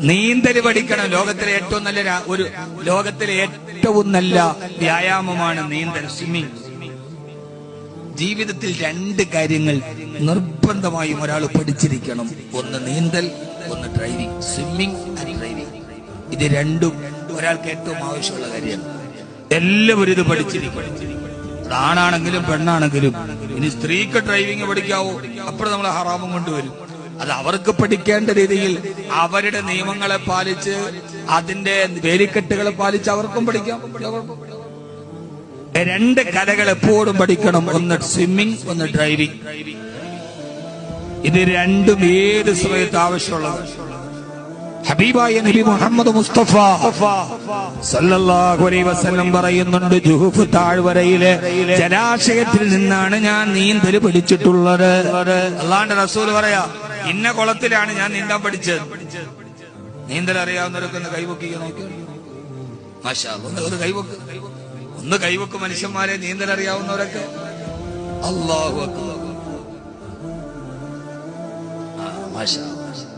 നീന്തല് പഠിക്കണം. ലോകത്തിലെ ഏറ്റവും നല്ല വ്യായാമമാണ് നീന്തൽ, സ്വിമ്മിങ്. ജീവിതത്തിൽ 2 കാര്യങ്ങൾ നിർബന്ധമായും ഒരാൾ പഠിച്ചിരിക്കണം. ഒന്ന് നീന്തൽ, ഒന്ന് ഡ്രൈവിംഗ്. സ്വിമ്മിങ് ആൻഡ് ഡ്രൈവിംഗ്, ഇത് രണ്ടും ഒരാൾക്ക് ഏറ്റവും ആവശ്യമുള്ള കാര്യമാണ്. എല്ലാവരും ഇത് പഠിച്ചിരിക്കണം. ആണാണെങ്കിലും പെണ്ണാണെങ്കിലും. ഇനി സ്ത്രീക്ക് ഡ്രൈവിംഗ് പഠിക്കാവോ, അപ്പോൾ നമ്മൾ ഹറാമും കൊണ്ടുവരും. അത് അവർക്ക് പഠിക്കേണ്ട രീതിയിൽ അവരുടെ നിയമങ്ങളെ പാലിച്ച് അതിന്റെ വേലിക്കെട്ടുകളെ പാലിച്ച് അവർക്കും പഠിക്കാം. 2 കലകൾ എപ്പോഴും പഠിക്കണം. ഒന്ന് സ്വിമ്മിങ്, ഒന്ന് ഡ്രൈവിംഗ്. ഇത് രണ്ടും ഏത് സമയത്ത് ആവശ്യമുള്ളത്. ഹബീബായ നബി മുഹമ്മദ് മുസ്തഫ സല്ലല്ലാഹു അലൈഹി വസല്ലം പറയുന്നുണ്ട്, ജുഹൂഫ് താഴ്വരയിലെ ജലാശയത്തിൽ നിന്നാണ് ഞാൻ നീന്തൽ പഠിച്ചിട്ടുള്ളത്. അല്ലാഹുവിന്റെ റസൂൽ പറയാ, ഇന്ന കുളത്തിലാണ് ഞാൻ നീന്താൻ പഠിച്ചത്. നീന്തൽ അറിയാവുന്നവരൊക്കെ ഒന്ന് കൈവക്കുക നോക്കി. മാഷാ അല്ലാഹ്, ഒരു കൈവക്ക്, ഒന്ന് കൈവക്ക് മനുഷ്യന്മാരെ, നീന്തൽ അറിയാവുന്നവരൊക്കെ. അല്ലാഹു അക്ബർ. മാഷാ അല്ലാഹ്.